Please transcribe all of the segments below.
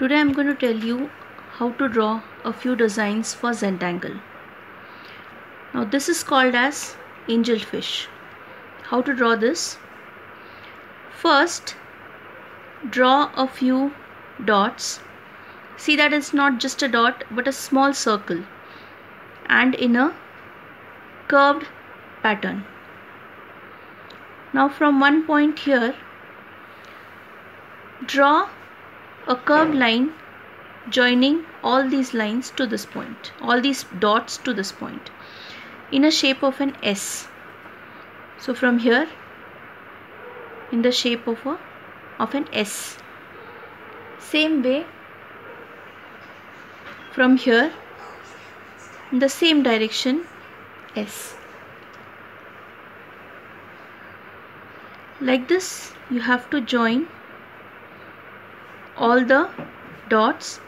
Today I'm going to tell you how to draw a few designs for Zentangle. Now this is called as angelfish. How to draw this? First, draw a few dots. See that it's not just a dot but a small circle and in a curved pattern. Now from one point here, draw a curved line joining all these lines to this point, all these dots to this point, in a shape of an S. So from here, in the shape of an S. Same way, from here, in the same direction, S. Like this, you have to join all the dots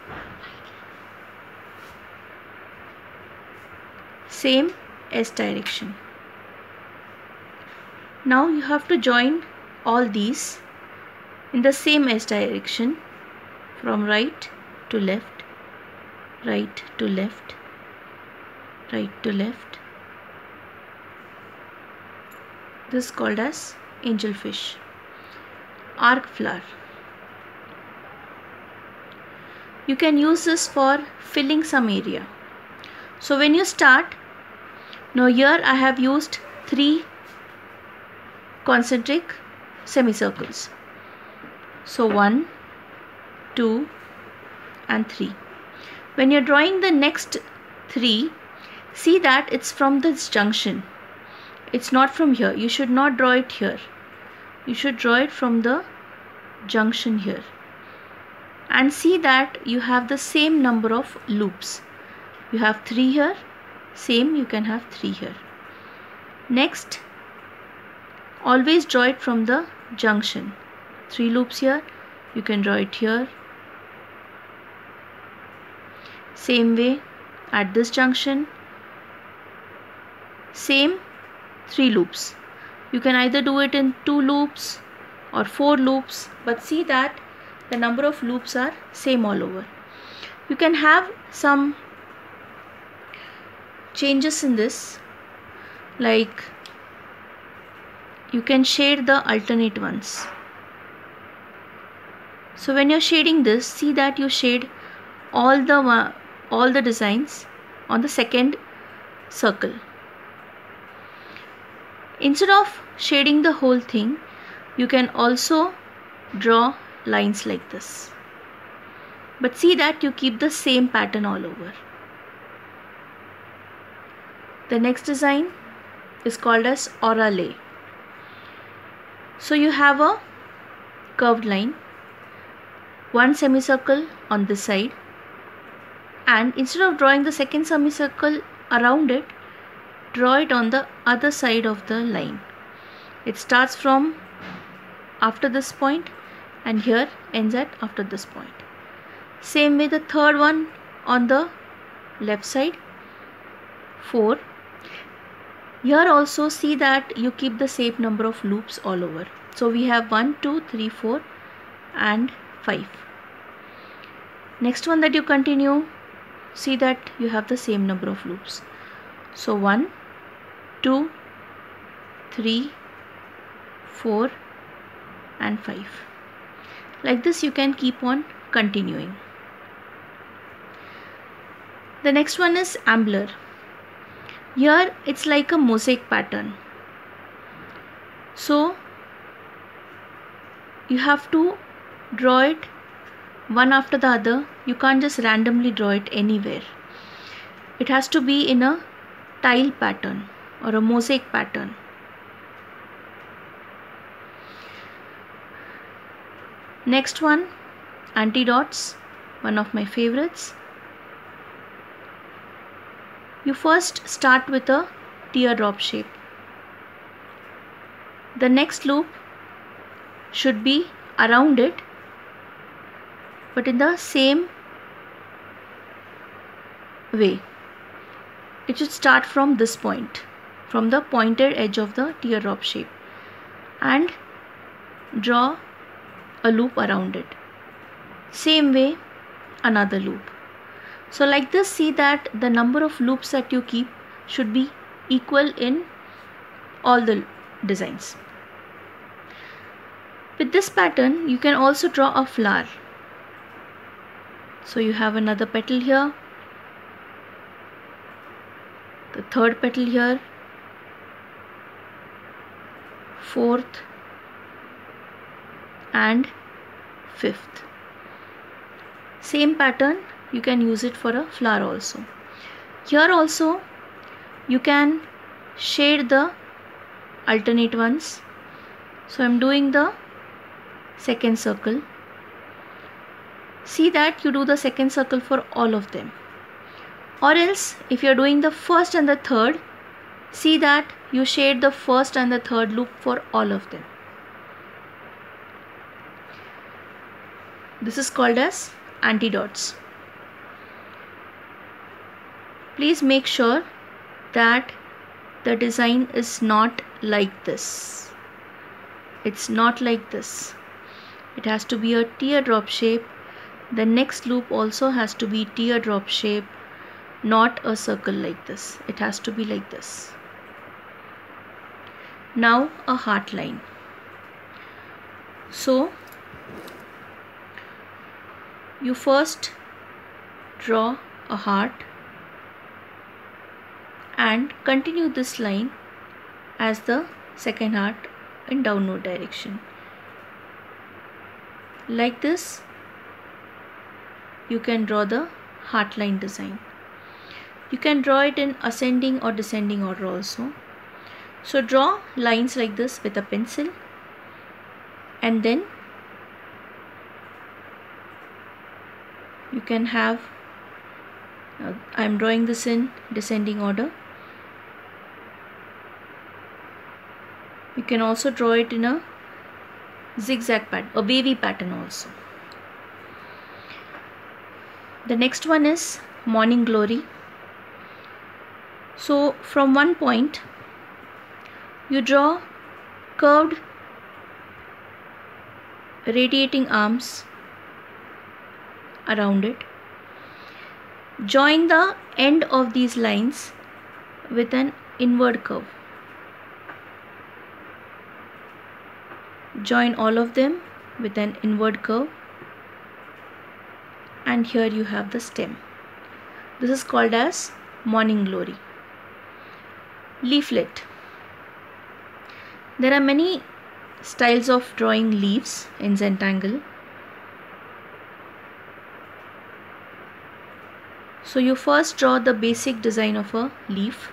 same S direction. Now you have to join all these in the same S direction from right to left, right to left, right to left. This is called as angelfish. Arc flower. You can use this for filling some area. So when you start, now here I have used 3 concentric semicircles. So 1, 2 and 3. When you're drawing the next 3, see that it's from this junction. It's not from here. You should not draw it here. You should draw it from the junction here. And see that you have the same number of loops. You have 3 here, same you can have 3 here. Next, always draw it from the junction. 3 loops here, you can draw it here. Same way at this junction, same 3 loops. You can either do it in 2 loops or 4 loops, but see that the number of loops are same all over. You can have some changes in this, like you can shade the alternate ones. So when you're shading this, see that you shade all the designs on the second circle. Instead of shading the whole thing, you can also draw lines like this, but see that you keep the same pattern all over. The next design is called as aura lay. So you have a curved line, 1 semicircle on this side, and instead of drawing the second semicircle around it, draw it on the other side of the line. It starts from after this point and here ends at after this point. Same way the third one on the left side, 4. Here also see that you keep the same number of loops all over. So we have 1, 2, 3, 4 and 5. Next one that you continue, see that you have the same number of loops. So 1, 2, 3, 4 and 5. Like this you can keep on continuing. The next one is ambler. Here it's like a mosaic pattern. So you have to draw it one after the other. You can't just randomly draw it anywhere. It has to be in a tile pattern or a mosaic pattern. Next one, anti-dots, one of my favorites. You first start with a teardrop shape. The next loop should be around it, but in the same way. It should start from this point, from the pointed edge of the teardrop shape, and draw a loop around it. Same way another loop. So like this, see that the number of loops that you keep should be equal in all the designs. With this pattern, you can also draw a flower. So you have another petal here, the third petal here, fourth and fifth. Same pattern, you can use it for a flower also. Here also you can shade the alternate ones. So I am doing the second circle. See that you do the second circle for all of them. Or else if you are doing the first and the third, see that you shade the first and the third loop for all of them. This is called as anti-dots. Please make sure that the design is not like this. It's not like this. It has to be a teardrop shape. The next loop also has to be teardrop shape, not a circle like this. It has to be like this. Now a heart line. So you first draw a heart and continue this line as the second heart in downward direction. Like this, you can draw the heart line design. You can draw it in ascending or descending order also. So draw lines like this with a pencil, and then you can have, I am drawing this in descending order. You can also draw it in a zigzag pattern, a wavy pattern also. The next one is morning glory. So from one point you draw curved radiating arms around it. Join the end of these lines with an inward curve. Join all of them with an inward curve, and here you have the stem. This is called as morning glory. Leaflet. There are many styles of drawing leaves in Zentangle. So you first draw the basic design of a leaf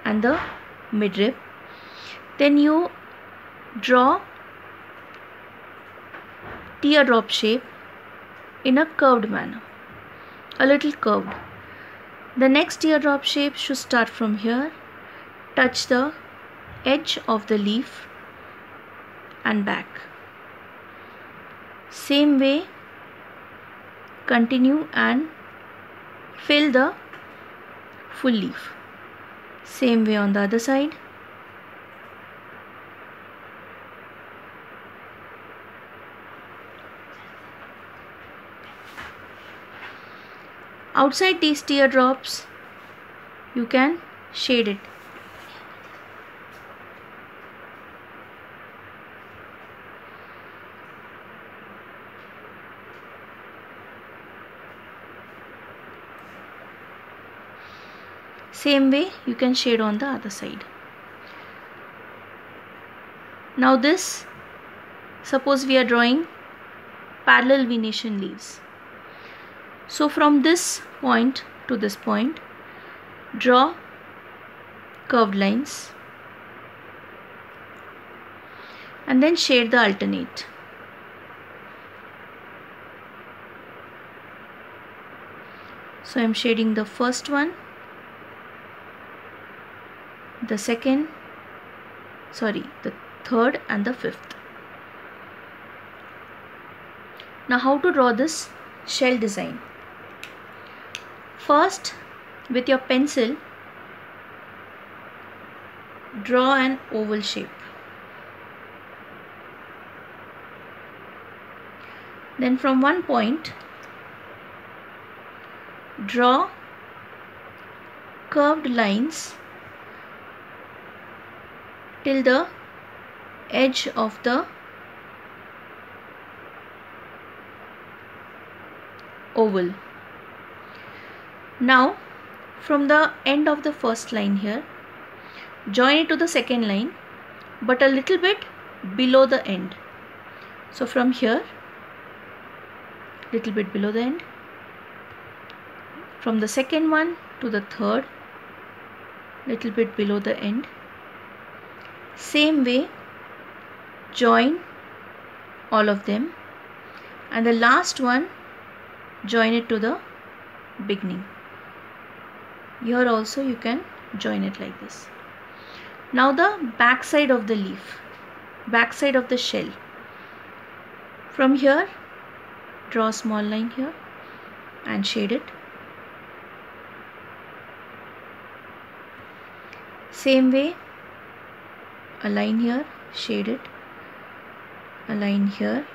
and the midrib. Then you draw teardrop shape in a curved manner, a little curved. The next teardrop shape should start from here, touch the edge of the leaf and back. Same way, continue and fill the full leaf. Same way on the other side. Outside these teardrops, you can shade it. Same way you can shade on the other side. Now this, suppose we are drawing parallel venation leaves. So from this point to this point, draw curved lines and then shade the alternate. So I am shading the first one, the second, the third and the fifth. Now how to draw this shell design? First, with your pencil, draw an oval shape. Then from one point, draw curved lines till the edge of the oval. Now from the end of the first line here, join it to the second line but a little bit below the end. So from here, little bit below the end, from the second one to the third, little bit below the end. Same way, join all of them, and the last one, join it to the beginning. Here also you can join it like this. Now the back side of the leaf, back side of the shell. From here, draw a small line here and shade it. Same way, a line here, shade it, a line here.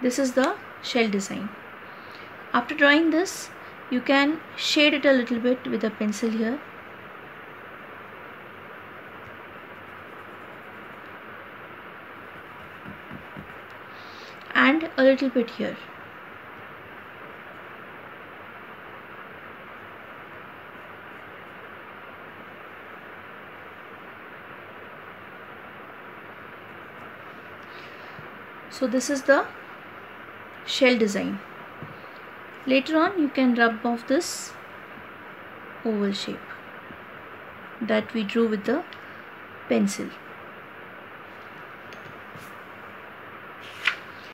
This is the shell design. After drawing this, you can shade it a little bit with a pencil here. And a little bit here. So this is the shell design. Later on you can rub off this oval shape that we drew with the pencil.